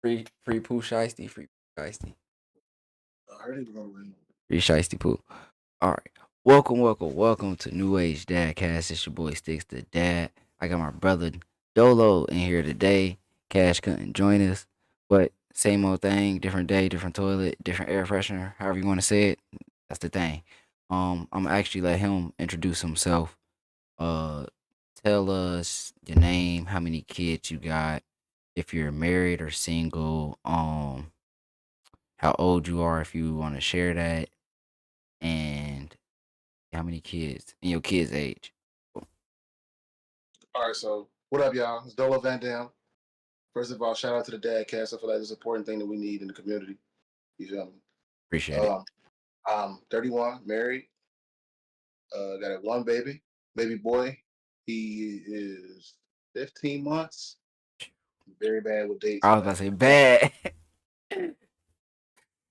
Free poo shiesty, free poo shiesty, I heard it going. free shiesty poo. All right, welcome to NewAge Dadcast. It's your boy Sticks the Dad. I got my brother Dolo in here today. Cash couldn't join us, but same old thing, different day, different toilet, different air freshener, however you want to say it. That's the thing. I'm gonna actually let him introduce himself. Uh, tell us your name, how many kids you got, if you're married or single, how old you are if you want to share that, and how many kids and your kids' age. All right, so what up, y'all? It's Dolo VanDamn. First of all, shout out to the Dadcast. I feel like it's an important thing that we need in the community. You feel me? Appreciate it. I'm 31, married. Got a one baby boy. He is 15 months. Very bad with dates, I was about to say bad.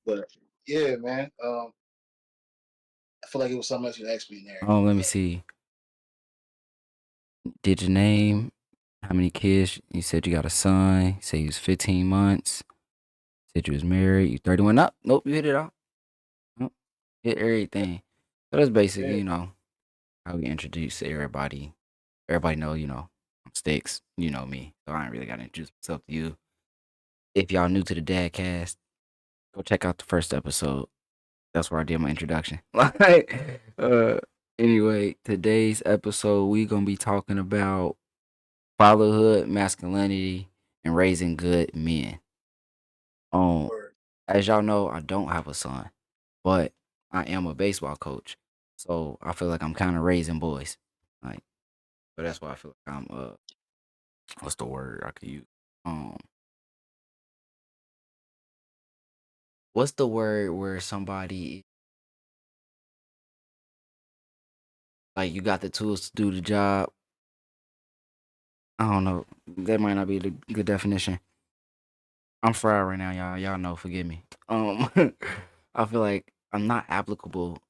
but yeah, man. I feel like it was something else you asked me in there. Let me see. Did your name? How many kids? You said you got a son. You said he was 15 months. Said you was married. You 31 up. Nope, you hit it all. Nope. Hit everything. So that's basically, Yeah. how we introduce everybody. Everybody know, I'm Sticks. You know me. So I ain't really gotta introduce myself to you. If y'all new to the Dadcast, go check out the first episode. That's where I did my introduction. Like, anyway, today's episode we gonna be talking about fatherhood, masculinity, and raising good men. Um, Or, as y'all know, I don't have a son, but I am a baseball coach, so I feel like I'm kind of raising boys. Like, so that's why I feel like I'm what's the word I could use? Um, what's the word where somebody like you got the tools to do the job? I don't know. That might not be the good definition. I'm fried right now, y'all. Y'all know, forgive me. I feel like I'm not applicable.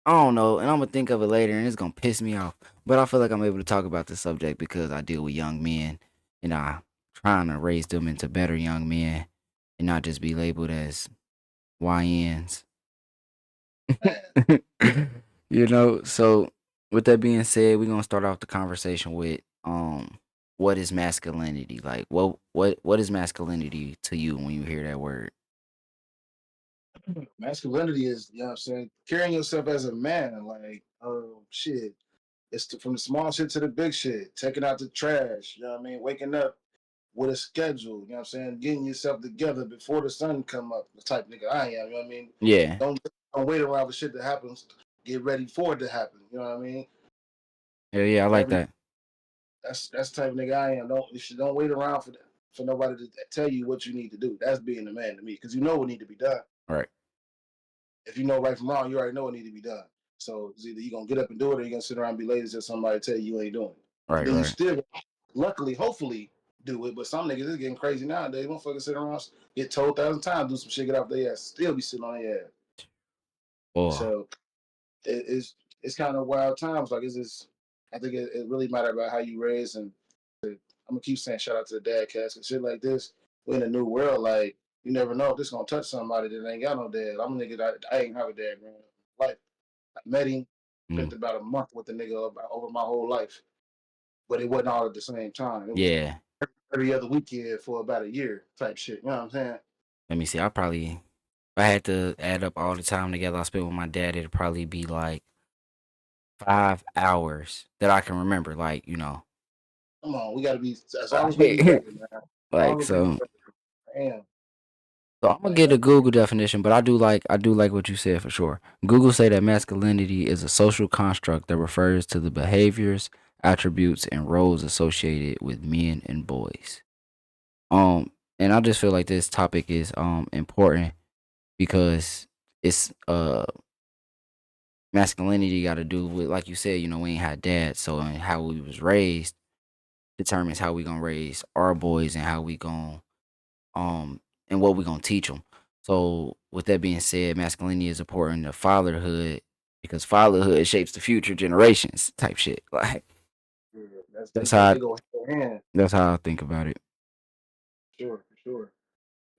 I don't know, and I'm gonna think of it later, and it's gonna piss me off. But I feel like I'm able to talk about this subject because I deal with young men, and I trying to raise them into better young men, and not just be labeled as YNs. man, So with that being said, we're gonna start off the conversation with what is masculinity? Like what is masculinity to you when you hear that word? masculinity is, you know what I'm saying, carrying yourself as a man. Like, oh, shit. From the small shit to the big shit, taking out the trash, you know what I mean? Waking up with a schedule, you know what I'm saying? Getting yourself together before the sun come up, the type of nigga I am, you know what I mean? Yeah. Don't wait around for shit that happens. Get ready for it to happen, you know what I mean? Yeah, I like Every that. that's the type of nigga I am. Don't wait around for nobody to tell you what you need to do. That's being a man to me, because you know what need to be done. Right. If you know right from wrong, you already know what need to be done. So it's either you gonna get up and do it, or you are gonna sit around and be lazy until somebody tell you ain't doing it. And Right, then you right. still, luckily, hopefully, do it. But some niggas is getting crazy nowadays. Motherfuckers sit around, get told 1,000 times, do some shit, get off their ass, still be sitting on their ass. Oh, So it's kind of wild times. Like it's just, I think it really matters about how you raise. And I'm gonna keep saying shout out to the dad cast and shit like this. We're in a new world. Like you never know if this gonna touch somebody that ain't got no dad. I'm a nigga that I ain't have a dad growing up. Like I met him, spent mm, about a month with the nigga over my whole life, but it wasn't all at the same time. It was yeah. every other weekend for about a year type shit. You know what I'm saying? Let me see. If I had to add up all the time together I spent with my dad, it'd probably be like 5 hours that I can remember. Like, Come on, we gotta be as long as we be like, ready, man. As long like as we be so. ready. Damn. So I'm gonna Like get a Google definition, but I do like what you said for sure. Google say that masculinity is a social construct that refers to the behaviors, attributes, and roles associated with men and boys. And I just feel like this topic is important because it's masculinity got to do with, like you said, we ain't had dads, so and how we was raised determines how we gonna raise our boys and how we gonna and what we gonna teach them. So with that being said, masculinity is important to fatherhood because fatherhood shapes the future generations type shit. Like yeah, that's they how go hand in hand. that's how I think about it. For sure.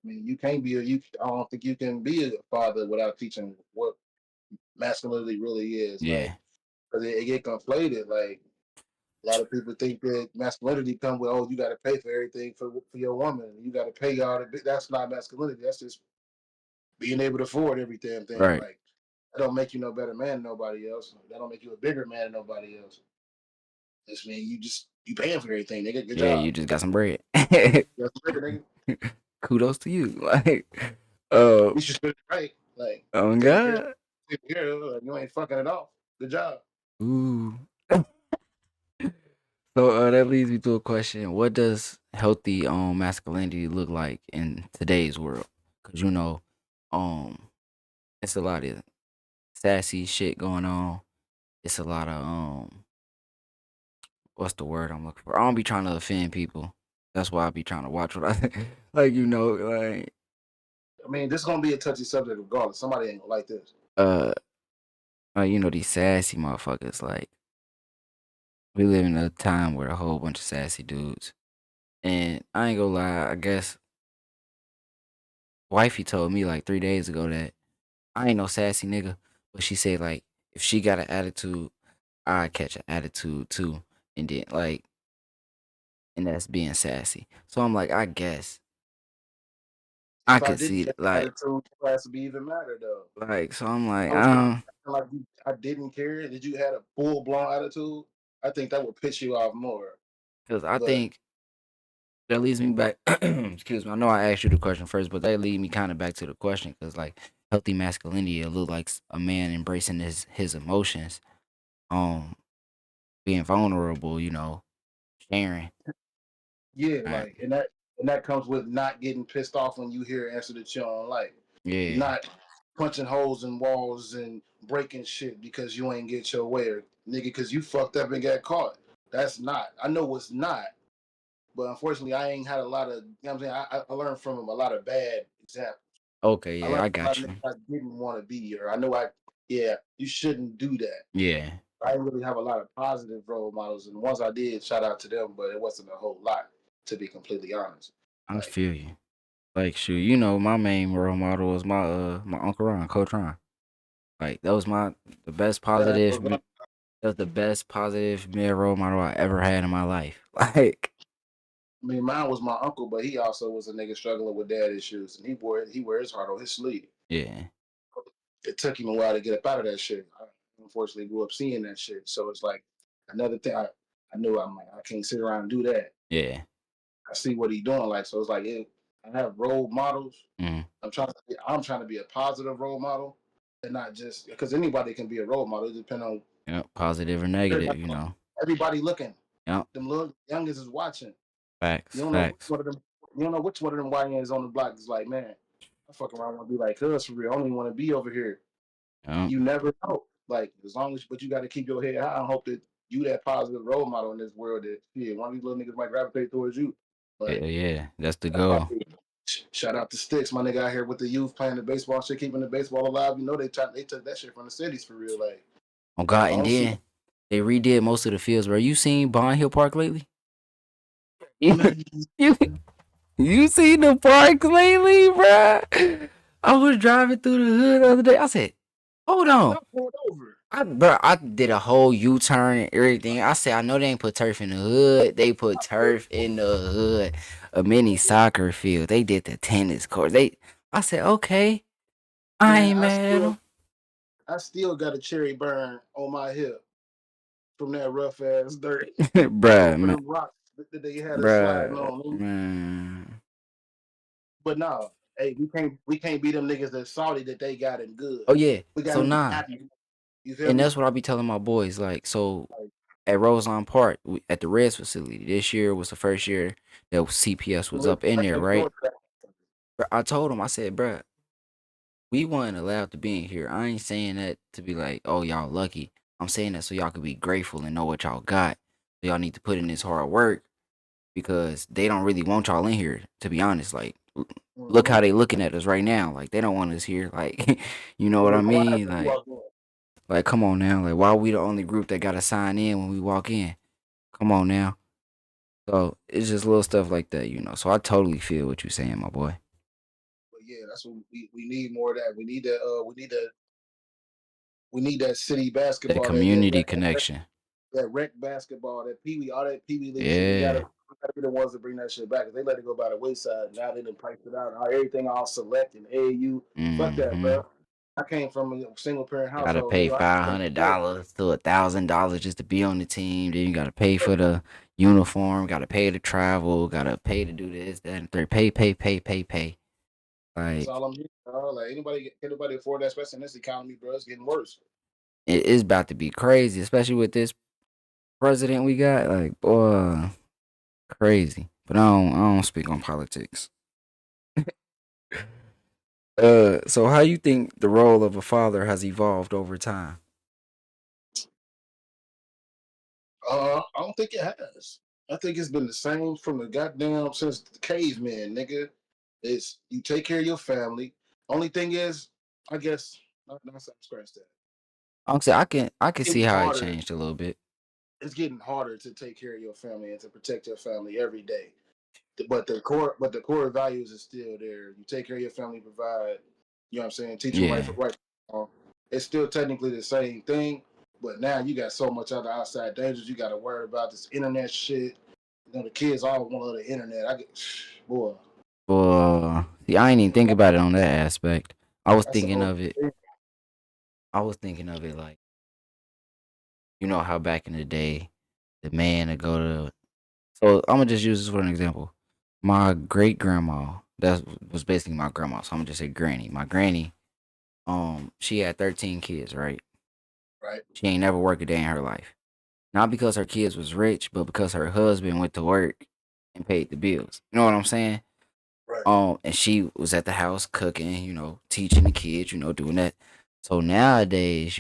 I mean, you can't be a you. I don't think you can be a father without teaching what masculinity really is. Like, Yeah. because it get conflated. Like, a lot of people think that masculinity come with, oh, you got to pay for everything for your woman. You got to pay all the. That's not masculinity. That's just being able to afford every damn thing. Right. Like, that don't make you no better man than nobody else. That don't make you a bigger man than nobody else. This mean you paying for everything, nigga. Good Yeah, job. you just got some bread. That's bigger, nigga. Kudos to you. Like, uh, You should spend it right. Like oh taking care, God. taking care of it. Like, you ain't fucking it off. Good job. Ooh. So that leads me to a question: what does healthy masculinity look like in today's world? Because um, it's a lot of sassy shit going on. It's a lot of what's the word I'm looking for? I don't be trying to offend people. That's why I be trying to watch what I like. Like I mean, this is gonna be a touchy subject regardless. Somebody ain't gonna like this. uh, these sassy motherfuckers. Like we live in a time where a whole bunch of sassy dudes. And I ain't gonna lie, I guess wifey told me like 3 days ago that I ain't no sassy nigga, but she said like if she got an attitude, I catch an attitude too, and then and that's being sassy. So I'm like, I guess I If I could didn't see care it, like, attitude, class would be even matter though. so I'm like, I was like I didn't care. Did you had a full blown attitude? I think that would piss you off more. because I But think that leads me back. Excuse me. I know I asked you the question first, but that lead me kind of back to the question because like healthy masculinity, it look like a man embracing his emotions, um, being vulnerable, sharing. yeah, Right. like and that comes with not getting pissed off when you hear an answer that you don't like. Yeah. Not punching holes in walls and breaking shit because you ain't get your way or nigga because you fucked up and got caught. That's not. I know it's not. But unfortunately, I ain't had a lot of. You know what I'm saying? I learned from him a lot of bad examples. Okay. I Yeah, learned I a lot got of you. niggas I didn't want to be, or I know yeah, you shouldn't do that. Yeah, I didn't really have a lot of positive role models, and the ones I did, shout out to them, but it wasn't a whole lot, to be completely honest. I Like, feel you. Like, shoot, my main role model was my uncle Ron, Coach Ron. Like, that was the best that positive. was, That was the best positive male role model I ever had in my life. Like, I mean, mine was my uncle, but he also was a nigga struggling with dad issues, and he wear his heart on his sleeve. yeah, It took him a while to get up out of that shit. I unfortunately grew up seeing that shit, so it's like another thing. I knew I'm like I can't sit around and do that. yeah, I see what he doing, like so. It's like I have role models. mm, I'm trying to be a positive role model, and not just because anybody can be a role model. It depends on yeah, positive or negative. everybody looking. Yep, Them little youngest is watching. You facts, don't know which facts. one of them. You don't know which one of them YNs on the block is like, man, I fuck around want to be like cuz for real. I only want to be over here. Yep, You never know. Like as long as, but you got to keep your head high and hope that you that positive role model in this world. That yeah, one of these little niggas might gravitate towards you. yeah, But yeah. That's the that's why goal. shout out to Sticks, my nigga out here with the youth playing the baseball shit, keeping the baseball alive. You know they took that shit from the cities for real. Like Oh God, I and don't see then they redid most of the fields. Bro, you seen Bond Hill Park lately? You, man. you, you seen the parks lately, bro? I was driving through the hood the other day. I said, "Hold on." Y'all pulled over. I did a whole U turn and everything. I said, I know they ain't put turf in the hood. They put turf in the hood. A mini soccer field. They did the tennis court. I said, okay, I Man, ain't mad at I still got a cherry burn on my hip from that rough ass dirt them, over bruh, man, them rocks that they had us sliding bruh, on. man. But no, hey, we can't be them niggas that salty that they got it good. Oh yeah. We So gotta be nah, happy. You feel and me? that's what I be telling my boys. Like, so Like, at Roseland Park, at the Reds facility, this year was the first year that CPS was up in right there, next door right? to that. I told him, I said, bruh, we weren't allowed to be in here. I ain't saying that to be like, oh, y'all lucky. I'm saying that so y'all could be grateful and know what y'all got. So y'all need to put in this hard work because they don't really want y'all in here, to be honest. Like, look Mm-hmm. how they looking at us right now. Like, they don't want us here. Like, you know They what I get quiet mean? when you walk in. Like, come on now. Like, why we the only group that got to sign in when we walk in? Come on now. So it's just little stuff like that, you know. So I totally feel what you're saying, my boy. But yeah, that's what we need more of that. We need that. We need that city That basketball, community connection. that rec basketball, that pee wee, all that pee wee league shit. Yeah. We gotta be the ones to bring that shit back. 'Cause they let it go by the wayside. Now they done priced it out. Now everything all select and AAU. Fuck that, Mm-hmm. bro. I came from a single parent Gotta household, pay nigga. $500 to $1,000 just to be on the team. Then you gotta pay for the uniform. Gotta pay to travel. Gotta pay to do this, that, and third. Pay. That's Like all I'm hearing, bro. Like anybody afford that, especially in this economy, bro. It's getting worse. it is about to be crazy, especially with this president we got. Like boy, crazy. But I don't speak on politics. So how you think the role of a father has evolved over time? I don't think it has. I think it's been the same from the goddamn since the caveman, nigga. It's you take care of your family. Only thing is, I guess not scratch that. I'm saying I can see Getting how it harder. changed a little bit. It's getting harder to take care of your family and to protect your family every day. But the core values is still there. You take care of your family, provide. You know what I'm saying? Teach them Yeah. right. It's still technically the same thing, but now you got so much other outside dangers. You got to worry about this internet shit. You know, the kids all want the internet. I get boy. Well, see, I ain't even think about it on that aspect. I was That's a thinking whole of it. thing. I was thinking of it like you know how back in the day, the man to go to. So I'm gonna just use this for an example. My great grandma, that was basically my grandma. So I'm gonna just say granny. My granny, she had 13 kids, right? Right, She ain't never worked a day in her life. Not because her kids was rich, but because her husband went to work and paid the bills. You know what I'm saying? right, And she was at the house cooking, teaching the kids, doing that. So nowadays,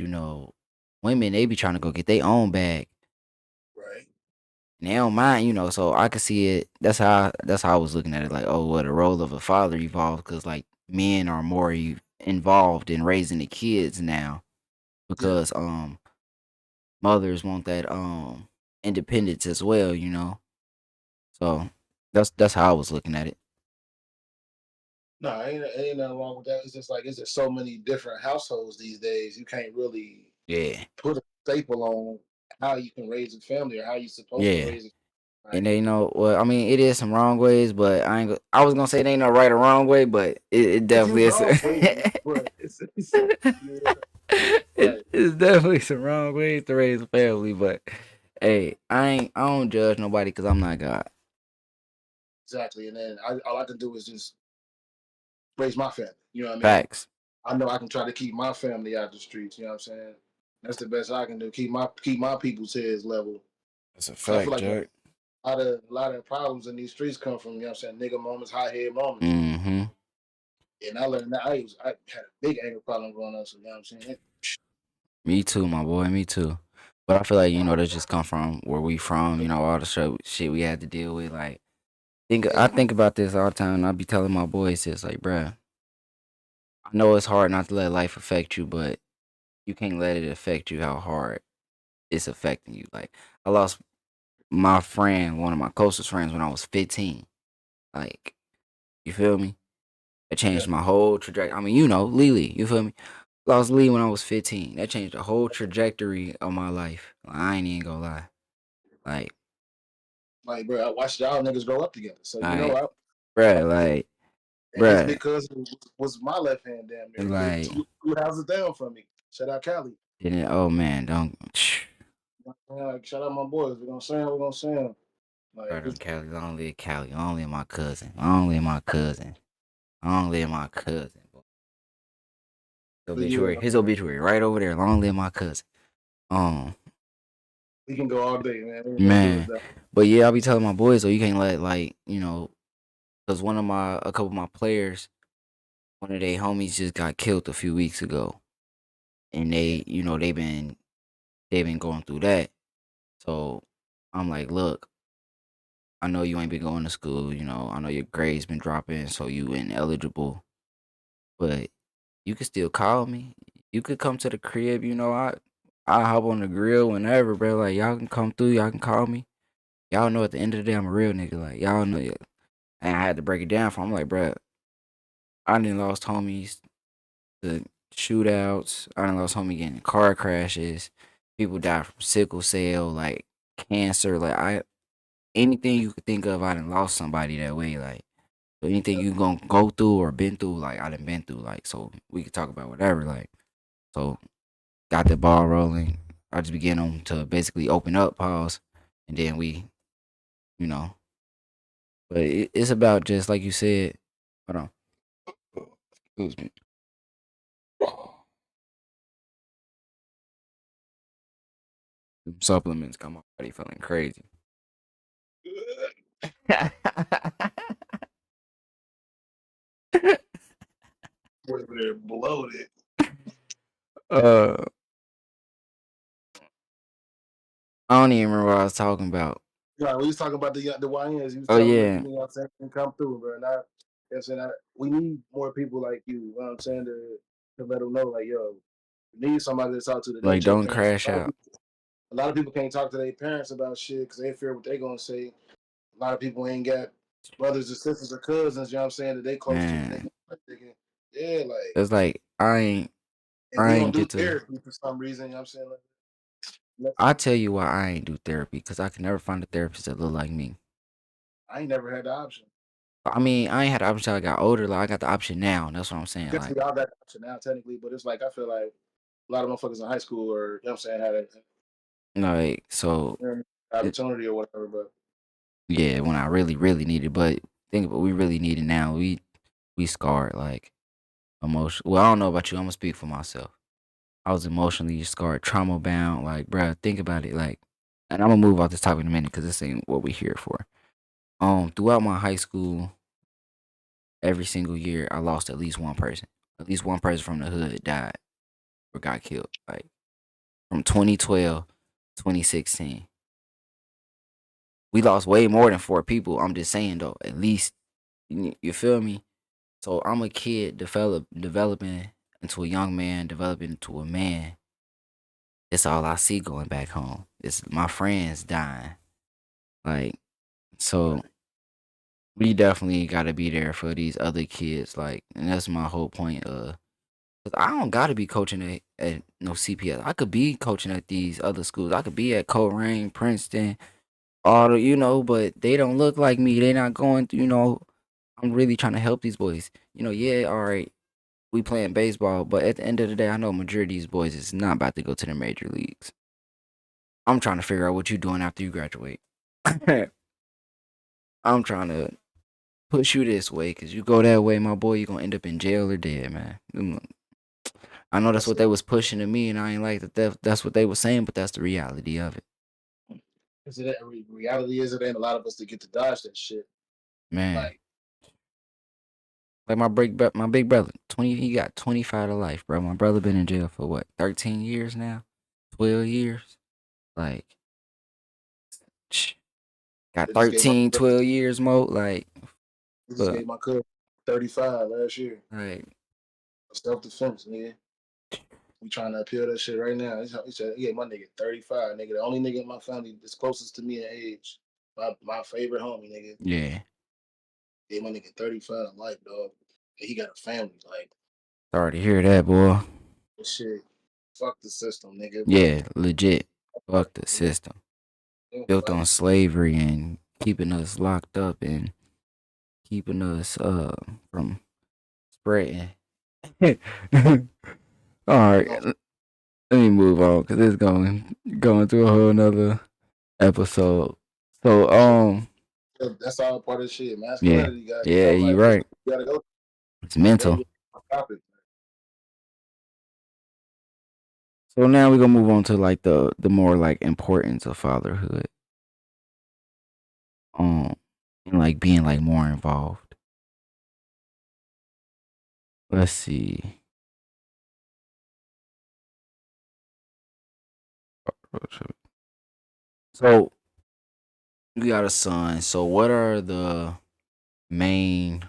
women they be trying to go get their own bag. right. And they don't mind, so I could see it. That's how I was looking at it. Like, oh, well, the role of a father evolved because like men are more involved in raising the kids now Yeah. because mothers want that independence as well. So that's how I was looking at it. No, ain't nothing wrong with that. It's just like it's just so many different households these days. You can't really Yeah, put a staple on how you can raise a family or how you're supposed to yeah. raise a And like they know, well, I mean, it is some wrong ways, but I was gonna say it ain't no right or wrong way, but it a few definitely is. wrong ways, but it's yeah, right. It's definitely some wrong ways to raise a family, but hey, I don't judge nobody because I'm not God. Exactly. And then all I can do is just raise my family. You know what I mean? Facts. I know I can try to keep my family out the streets. You know what I'm saying? That's the best I can do. Keep my people's heads level. That's a Cause I feel fact, like Jack. a lot of problems in these streets come from, you know what I'm saying, nigga moments, hot head moments. Mm-hmm. And I learned that I had a big anger problem growing up. So you know what I'm saying? Me too, my boy. Me too. But I feel like that just come from where we from. All the shit we had to deal with. Like, I Yeah, think about this all the time. And I be telling my boys, it's like, bruh, I know it's hard not to let life affect you, but you can't let it affect you how hard it's affecting you. Like, I lost my friend, one of my closest friends, when I was 15. Like, you feel me? It yeah. changed my whole trajectory. I mean, Lily, you feel me? Lost Lee when I was 15. That changed the whole trajectory of my life. Like, I ain't even gonna lie. Like, Like, bro, I watched y'all niggas grow up together. So you know, like, I bruh, was, like, and his bruh, big cousin was my left hand damn near. He lived like, two houses down from me. Shout out Cali. didn't, oh man, don't, Like, shout out my boys. We're gonna sing. We're gonna sing. Like, Right on Cali, long live Cali, long live my cousin, long live my cousin, long live my cousin. but yeah, His obituary right over there. Long live my cousin. Um, we can go all day, man. Everything to us man. that. But yeah, I'll be telling my boys, so you can't let like, because a couple of my players, one of their homies just got killed a few weeks ago. And Yeah, they've been going through that. So I'm like, look, I know you ain't been going to school, I know your grades been dropping, so you ineligible, but you could still call me. You could come to the crib, I hop on the grill whenever, bro. Like y'all can come through, y'all can call me. Y'all know at the end of the day, I'm a real nigga. Like y'all know, and I had to break it down for. I'm like, bruh, I done lost homies to shootouts. I done lost homie getting in car crashes. People die from sickle cell, like cancer. Like anything you could think of, I done lost somebody that way. Like so anything you gonna go through or been through, like I done been through. Like so we could talk about whatever. Like so got the ball rolling. I just began them to basically open up, pause, and then we, you know. But it's about just like you said. Hold on. Excuse me. Them supplements got my body feeling crazy. Over there bloated. uh, I don't even remember what I was talking about. Yeah, we was talking about the YNs. You was Oh telling them, yeah, you know what I'm saying, can come through, bro. And I'm saying, we need more people like you know what I'm saying, to let them know, like, yo, you need somebody to talk to that like ain't your don't parents. crash out, A lot of people can't talk to their parents about shit because they fear what they gonna say. A lot of people ain't got brothers or sisters or cousins, you know what I'm saying, that they close to. They man. can, like, yeah, like, It's like and I we don't ain't do get to. therapy for some reason, you know what I'm saying? Like, I tell you why I ain't do therapy because I can never find a therapist that look like me. I ain't never had the option. I mean, I ain't had the option till I got older. Like I got the option now. That's what I'm saying. Guess Like, we all got the option now, technically, but it's like, I feel like a lot of motherfuckers in high school or, you know what I'm saying, had a so it, opportunity or whatever, but yeah, when I really, really need it. But think about we really need it now. We scarred like emotion. Well, I don't know about you. I'm gonna speak for myself. I was emotionally scarred, trauma bound. Like, bruh, think about it. Like, and I'm gonna move off this topic in a minute because this ain't what we here for. Throughout my high school, every single year, I lost at least one person. At least one person from the hood died or got killed. Like from 2012, 2016, we lost way more than four people. I'm just saying though. At least you feel me. So I'm a kid developing into a young man, developing into a man. It's all I see going back home. It's my friends dying. Like, so right. we definitely got to be there for these other kids. Like, and that's my whole point. 'Cause I don't got to be coaching at no CPS. I could be coaching at these other schools. I could be at Colerain, Princeton, all the, but they don't look like me. They not going through, I'm really trying to help these boys. Yeah, all right, we playing baseball, but at the end of the day, I know majority of these boys is not about to go to the major leagues. I'm trying to figure out what you doing after you graduate. I'm trying to push you this way, cause you go that way, my boy, you gonna end up in jail or dead, man. I know that's That's what it. they was pushing to me, and I ain't like that. That's what they was saying, but that's the reality of it, Because reality is, it ain't a lot of us that get to dodge that shit. man. Like, Like my big brother, 20. He got 25 to life, bro. My brother been in jail for what, 13 years now, 12 years. Like, got they just gave my 13, 12 years more. Like, they just but gave my cousin 35 last year. like, Self defense, nigga. We trying to appeal that shit right now. He said, yeah, my nigga 35, nigga. The only nigga in my family that's closest to me in age. My favorite homie, nigga. yeah, Yeah, my nigga 35 to life, dog. And he got a family. Like, sorry to hear that, boy. this shit. Fuck the system, nigga. But Yeah, legit. Fuck the system. Built like, on slavery and keeping us locked up and keeping us from spreading. All right, no, let me move on because it's going to a whole nother episode. So that's all part of the shit. yeah, Masculinity, guys. yeah, you Like, this right. you gotta go. It's mental. Maybe topic. So now we're gonna move on to like the more like importance of fatherhood. Um, and like being like more involved. Let's see. So you got a son. So what are the main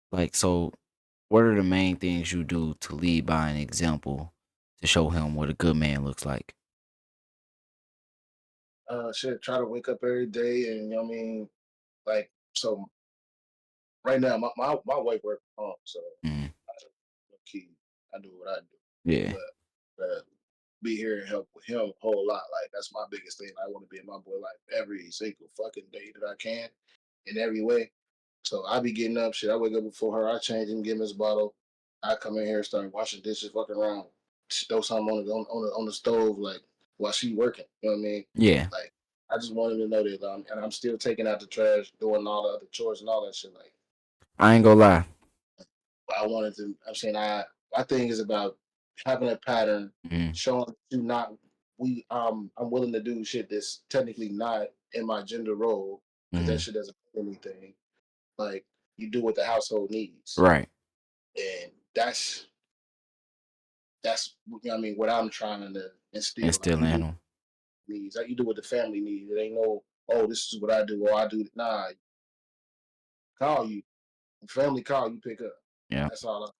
what are the main things you do to lead by an example to show him what a good man looks like? shit, try to wake up every day, and you know what I mean, like, so right now, my wife works from home, so Mm, key, I do what I do, yeah. but be here and help with him a whole lot. Like that's my biggest thing. I want to be in my boy life every single fucking day that I can, in every way. So I be getting up, shit. I wake up before her. I change him, give him his bottle. I come in here, start washing dishes, fucking around, throw something on the stove, like while she working. You know what I mean? Yeah. Like I just want him to know that, and I'm still taking out the trash, doing all the other chores and all that shit. Like I ain't gonna lie. I wanted to. I'm saying my thing is about having a pattern, Mm, showing you not I'm willing to do shit that's technically not in my gender role because that mm, shit doesn't mean anything. Like you do what the household needs, right. and that's you know what I mean. What I'm trying to And instill, like still you in do them. needs, like you do what the family needs. It ain't no this is what I do or I do. Nah, call you, family call you, pick up. Yeah. That's all.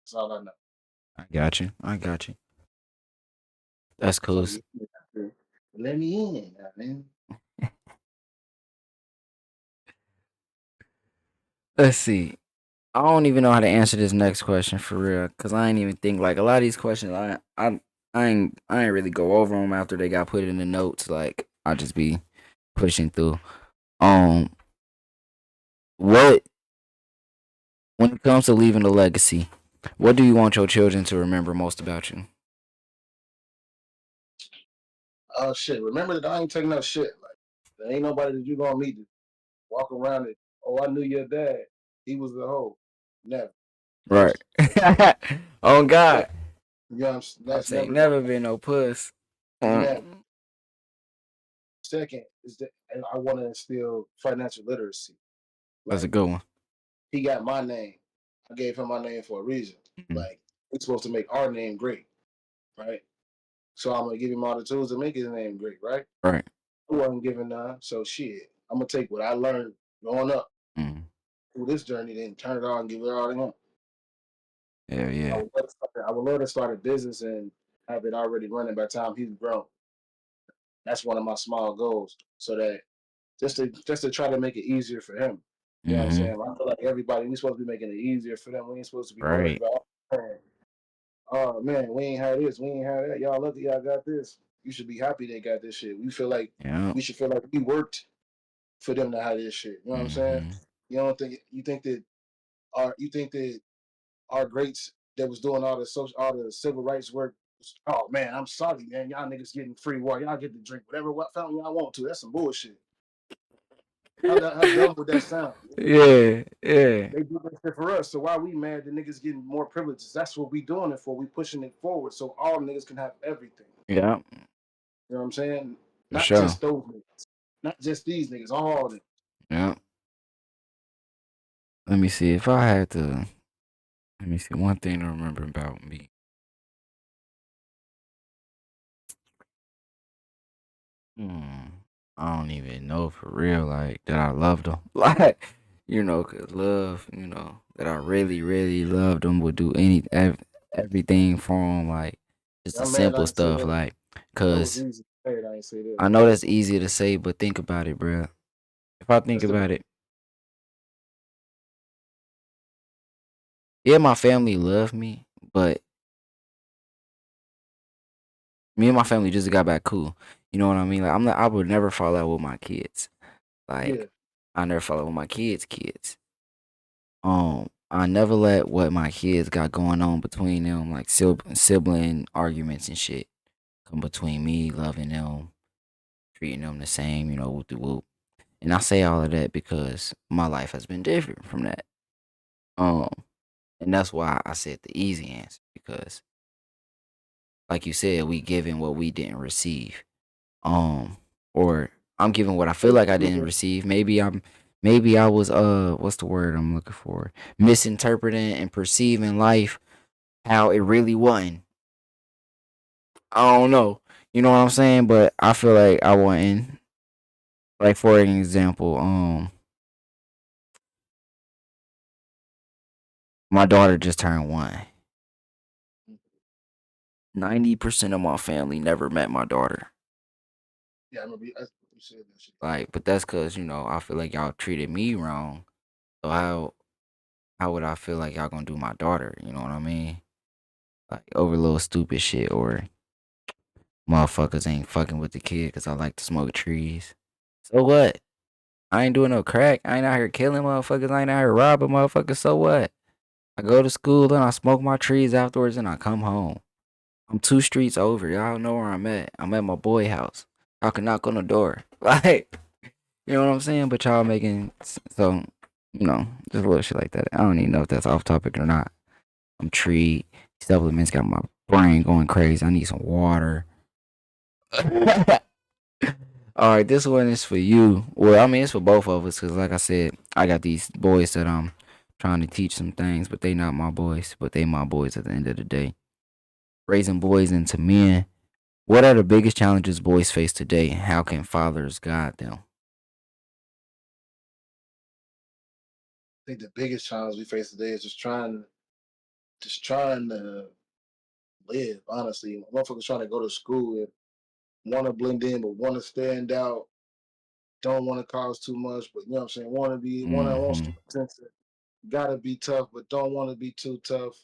That's all I know. I got you. I got you. That's So cool. you let me in, man. Let's see. I don't even know how to answer this next question for real, cause I ain't even think like a lot of these questions. I ain't really go over them after they got put in the notes. Like I just be pushing through. Um, what when it comes to leaving a legacy, what do you want your children to remember most about you? Oh shit! Remember that I ain't taking no shit. Like there ain't nobody that you gonna meet to walk around it. Oh, I knew your dad. He was the hoe. Never. Right. First, Oh that, God, you know, that's Pops ain't never gonna never been no puss. never. Mm, Second is that, and I want to instill financial literacy. that's a Like good one. he got my name. I gave him my name for a reason. Mhm. Like it's supposed to make our name great, right? So I'm gonna give him all the tools to make his name great, right? Right. I wasn't given none, so shit. I'm gonna take what I learned growing up Mm. through this journey, then turn it on and give it all to him. Hell yeah. I would love to start a business and have it already running by the time he's grown. That's one of my small goals, so that just to try to make it easier for him. You know what I'm Mm-hmm. saying? I feel like everybody we supposed to be making it easier for them. We ain't supposed to be worried Right. about. Oh man, we ain't had this, we ain't had that. Y'all lucky y'all got this. You should be happy they got this shit. Yeah. We should feel like we worked for them to have this shit. You know what I'm saying? Mm-hmm. You think that our greats that was doing all the civil rights work. Oh man, I'm sorry, man. Y'all niggas getting free water. Y'all get to drink whatever what fountain y'all want to. That's some bullshit. How dumb would that sound? Yeah. Yeah. They do that shit for us. So why we mad the niggas getting more privileges? That's what we doing it for. We pushing it forward so all niggas can have everything. Yeah. You know what I'm saying? For Not sure. just those niggas. Not just these niggas, all of them. Yeah. Let me see if I had to. Let me see one thing to remember about me. Hmm. I don't even know for real, like that I loved them. Like, cause love, that I really, really loved them would do everything for them. Like, just the I'm mad I simple ain't say stuff. that. Like, That was cause easy. Hey, I ain't say that. I know that's easy to say, but think about it, bruh. If I think That's the about it, yeah, my family love me, but me and my family just got back cool. You know what I mean? Like, I would never fall out with my kids. yeah. Like, I never fall out with my kids. I never let what my kids got going on between them, like sibling arguments and shit, come between me loving them, treating them the same, whoop de whoop. And I say all of that because my life has been different from that. Um, and that's why I said the easy answer because, like you said, we given what we didn't receive. Or I'm giving what I feel like I didn't receive. Maybe I was what's the word I'm looking for? Misinterpreting and perceiving life how it really wasn't. I don't know. You know what I'm saying? But I feel like I wasn't. Like for an example, my daughter just turned 1. 90% of my family never met my daughter. Yeah, I remember. said that shit. Like, but that's cause I feel like y'all treated me wrong. So how would I feel like y'all gonna do my daughter? You know what I mean? Like over little stupid shit or motherfuckers ain't fucking with the kid because I like to smoke trees. So what? I ain't doing no crack. I ain't out here killing motherfuckers. I ain't out here robbing motherfuckers. So what? I go to school and I smoke my trees afterwards and I come home. I'm 2 streets over. Y'all know where I'm at. I'm at my boy house. I can knock on the door. Like, you know what I'm saying? But y'all making so, just little shit like that. I don't even know if that's off topic or not. I'm tree supplements got my brain going crazy. I need some water. All right, this one is for you. Well, I mean, it's for both of us because, like I said, I got these boys that I'm trying to teach some things, but they not my boys, but they my boys at the end of the day. Raising boys into men. What are the biggest challenges boys face today? How can fathers guide them? I think the biggest challenge we face today is just trying to live. Honestly, motherfuckers trying to go to school and want to blend in, but want to stand out. Don't want to cause too much, but you know what I'm saying. Want Mm-hmm. to attention. Gotta be tough, but don't want to be too tough.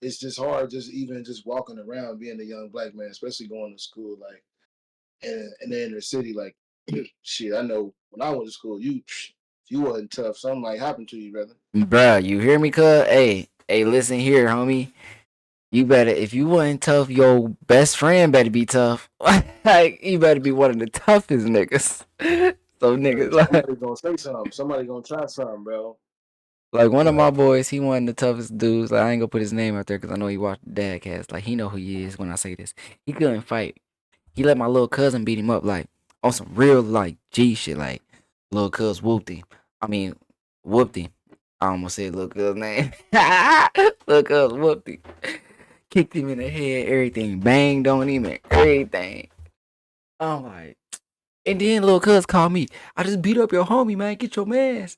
It's just hard, just even just walking around, being a young black man, especially going to school, like in the inner city. Like, shit, I know when I went to school, if you wasn't tough, something like happened to you, brother. Bruh, you hear me, cuz? Hey, listen here, homie. You better, if you wasn't tough, your best friend better be tough. Like, you better be one of the toughest niggas. So, niggas, Because somebody gonna say something, somebody gonna try something, bro. like one of my Like, boys, he one of the toughest dudes. Like, I ain't gonna put his name out there because I know he watched the Dadcast. Like, he know who he is when I say this. He couldn't fight. He let my little cousin beat him up, like, on some real, like, G shit. Like, little cuz whooped him. I mean, whooped him. I almost said little cuz name. Little cuz whooped him. Kicked him in the head, everything. Banged on him and everything. I'm like, and then little cuz called me. I just beat up your homie, man. Get your mans.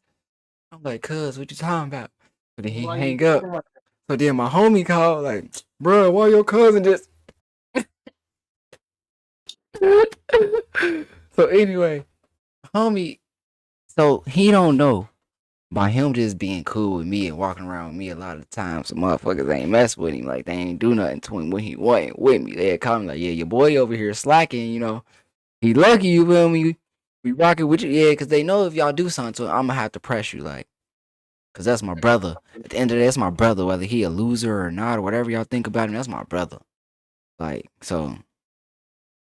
I'm like, cuz, what you talking about? So then he why you hang up. talking like So then my homie called, like, bro, why your cousin just. So anyway, homie, so he don't know. By him just being cool with me and walking around with me a lot of times, some motherfuckers ain't mess with him. Like, they ain't do nothing to him when he wasn't with me. They'd call me like, yeah, your boy over here slacking. He lucky, you feel me? We rocking with you, yeah, because they know if y'all do something to him, I'm going to have to press you, like, because that's my brother. At the end of the day, that's my brother, whether he a loser or not, or whatever y'all think about him, that's my brother. Like, so,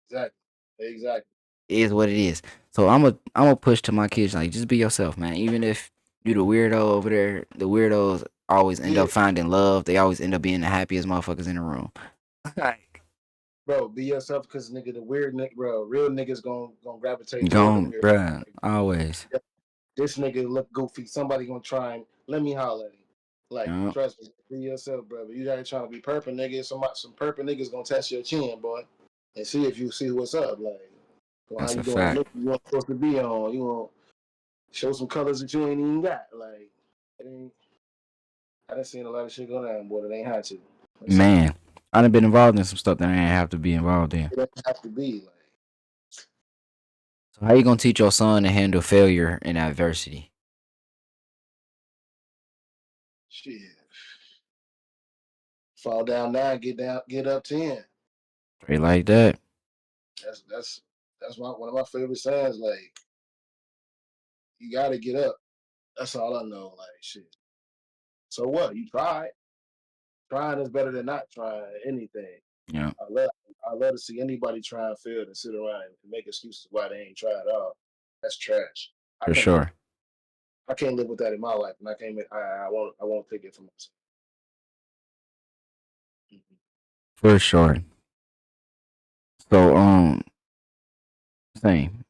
exactly, exactly. it is what it is. So I'm gonna push to my kids, like, just be yourself, man. Even if you the weirdo over there, the weirdos always end Yeah, up finding love. They always end up being the happiest motherfuckers in the room. Like, bro, be yourself, because nigga, the weird nigga, bro, real niggas gonna gravitate toward the gone, weird. bruh, always. Yeah, this nigga look goofy. Somebody gonna try and let me holler at him. Like, Yeah, trust me, be yourself, brother. You ain't trying to be purple, nigga. Some purple niggas gonna test your chin, boy, and see if you see what's up. Like, well, how that's you a gonna fact. look? You want supposed to be on? You want show some colors that you ain't even got? Like, it ain't, I done seen a lot of shit go down, boy. That ain't had to. It's all. Man, I done been involved in some stuff that I ain't have to be involved in. It doesn't have to be like So how you gonna teach your son to handle failure and adversity? shit. Fall down 9, get up 10. Straight like that. That's one of my favorite sayings. Like, you gotta get up. That's all I know. Like, shit. So what? You tried. Trying is better than not trying anything. Yeah, I love I love to see anybody try and fail and sit around and make excuses why they ain't tried at all. That's trash. I for can't live. sure. I can't live with that in my life, and I can't. I won't take it for myself. Mhm. For sure. So same.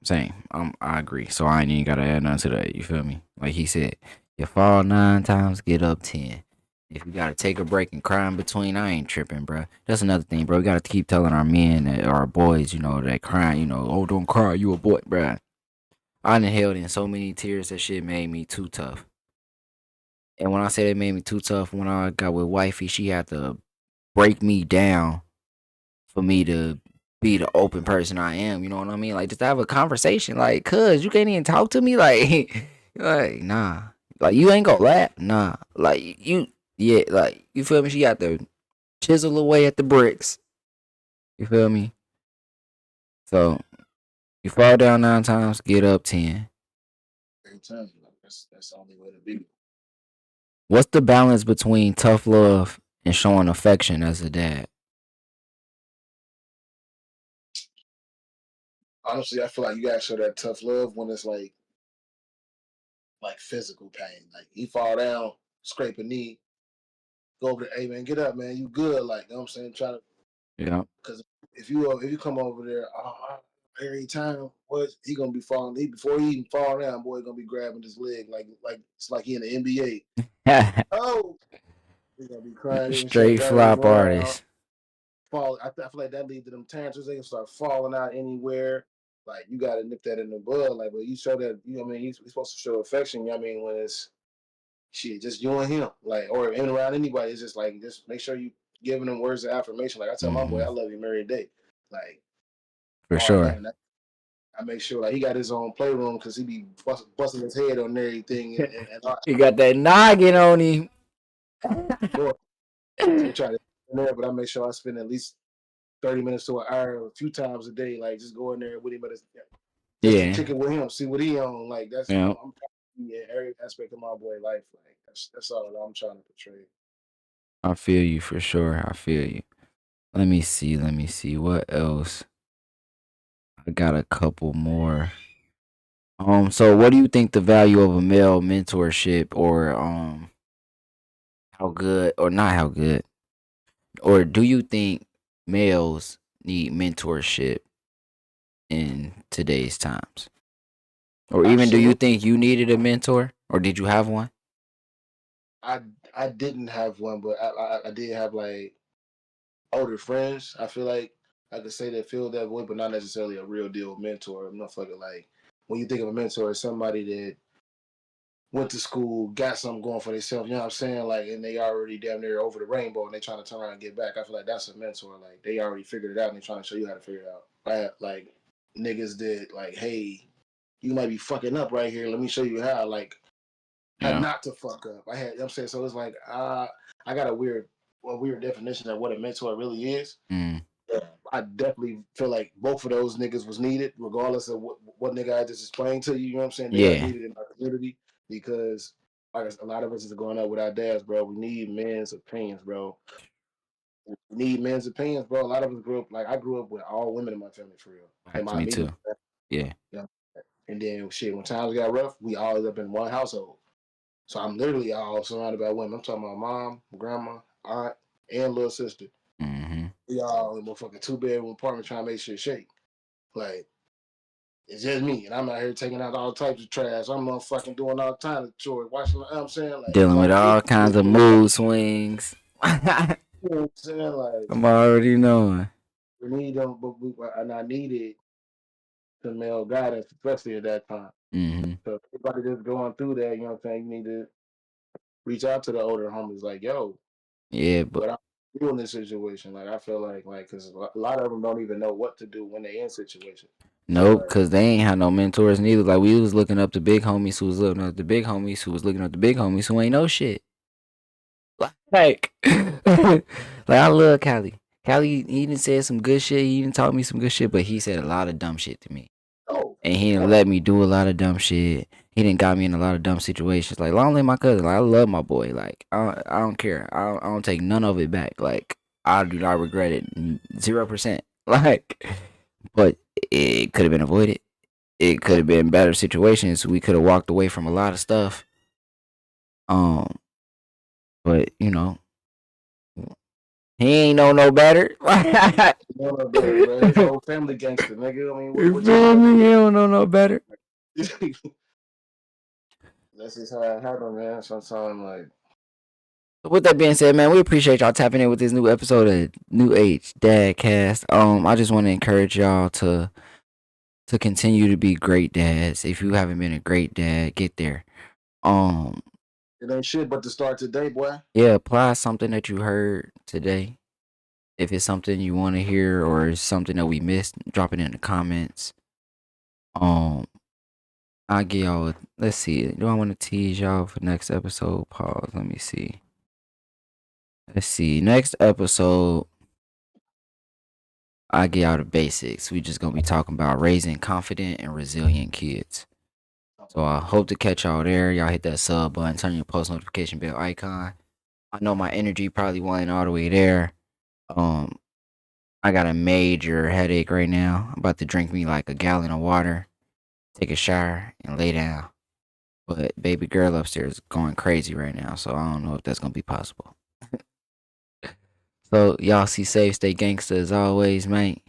I agree. So I ain't even gotta add nothing to that. You feel me? Like he said, you fall 9 times, get up 10. If you gotta take a break and cry in between, I ain't tripping, bro. That's another thing, bro. We gotta keep telling our men that our boys, that crying, oh, don't cry, you a boy, bro. I done held in so many tears that shit made me too tough. And when I say it made me too tough, when I got with wifey, she had to break me down for me to be the open person I am. You know what I mean? Like just to have a conversation. Like, cuz you can't even talk to me. Like, like nah. Like you ain't gonna laugh. Nah. Like you, yeah. Like you feel me? She got to chisel away at the bricks. You feel me? So you fall down 9 times, get up 10. Every time, like, that's the only way to be. What's the balance between tough love and showing affection as a dad? Honestly, I feel like you gotta show that tough love when it's like physical pain. Like he fall down, scrape a knee, go over there, hey man, get up, man, you good? Like, you know what I'm saying? Try to, Yeah, because if you come over there, every time, what he gonna be falling? Before he even fall down, boy, gonna be grabbing his leg like it's like he in the NBA. Oh, he gonna be crying and shit, straight dragging him flop around. artist. Fall. I feel like that leads to them tantrums. They can start falling out anywhere. Like you gotta nip that in the bud. Like, but you show that, you know what I mean, you're supposed to show affection. You know what I mean, when it's shit, just you and him, like, or in around anybody. It's just like, just make sure you giving them words of affirmation. Like I tell my boy, Hmm. I love you, every day. Like For all sure. day. I make sure like he got his own playroom because he be busting his head on everything and I He got that noggin on him. sure. So we try to in there, but I make sure I spend at least 30 minutes to an hour a few times a day, like just go in there with him, but just to Yeah. kick it with him, see what he on. Like that's Yeah. I'm trying to be in every aspect of my boy life. Like that's all that I'm trying to portray. I feel you for sure. I feel you. Let me see. Let me see. What else? I got a couple more. So what do you think the value of a male mentorship or how good or not how good? Or do you think males need mentorship in today's times? Or even do you Absolutely. think you needed a mentor or did you have one? I I didn't have one, but I did have like older friends. I feel like I could say that feel that way, but not necessarily a real deal mentor. I'm not fucking like when you think of a mentor, it's somebody that went to school, got something going for themselves, you know what I'm saying? Like, and they already damn near over the rainbow and they trying to turn around and get back. I feel like that's a mentor. Like, they already figured it out and they trying to show you how to figure it out. Right? Like, niggas did, like, hey, you might be fucking up right here. Let me show you how, like, how Yeah. not to fuck up. I had, you know what I'm saying? So it's like, I got a weird definition of what a mentor really is. Mm. I definitely feel like both of those niggas was needed, regardless of what nigga I just explained to you. You know what I'm saying? They are Yeah. needed in our community because like a lot of us is going up with our dads, bro. We need men's opinions, bro. We need men's opinions, bro. A lot of us grew up like I grew up with all women in my family for real, in Facts, my me immediate. too. Yeah. You know? And then shit, when times got rough, we all ended up in one household. So I'm literally all surrounded by women. I'm talking about mom, grandma, aunt, and little sister. Mhm. We all in a fucking 2 bedroom apartment trying to make shit shake. Like it's just me, and I'm out here taking out all types of trash. I'm motherfucking doing all kinds of chores, washing. You know what I'm saying, like, Dealing with like all kinds of mood swings. I'm you know what I'm saying, like already knowing. we need them, and I needed the male guidance, especially at that time. Mhm. So if everybody just going through that, you know what I'm saying, you need to reach out to the older homies, like, yo, Yeah, but what I'm doing in this situation. Like I feel like, because a lot of them don't even know what to do when they in situation. So nope, like, cause they ain't had no mentors neither. Like we was looking up the big homies who was looking up the big homies who was looking up the big homies who ain't no shit. Like, like I love Cali. Cali, he done said some good shit. He done taught me some good shit, but he said a lot of dumb shit to me. oh, And he didn't oh, let me do a lot of dumb shit. He didn't got me in a lot of dumb situations. Like, long live my cousin. Like, I love my boy. Like, I don't care. I don't take none of it back. Like, I do not regret it. 0%. Like, but it could have been avoided. It could yeah, have been better situations. We could have walked away from a lot of stuff. Um, but he ain't know no better. none of better, bro. His whole family gangster, nigga. I mean, You what you feel expect? me? He don't know no better. That's just how it happened, man. Sometimes, like, With that being said, man, we appreciate y'all tapping in with this new episode of New Age Dadcast. I just want to encourage y'all to continue to be great dads. If you haven't been a great dad, get there. Um, it ain't shit but to start today, boy. yeah, apply something that you heard today. If it's something you want to hear or it's something that we missed, drop it in the comments. Um, I'll get y'all. Let's see. Do I want to tease y'all for next episode? Pause. Let me see. Let's see. Next episode, I get y'all the basics. We just gonna be talking about raising confident and resilient kids. So I hope to catch y'all there. Y'all hit that sub button, turn your post notification bell icon. I know my energy probably wasn't all the way there. Um, I got a major headache right now. I'm about to drink me like a gallon of water, take a shower, and lay down. But baby girl upstairs is going crazy right now, so I don't know if that's gonna be possible. So y'all see safe, stay gangster as always, mate.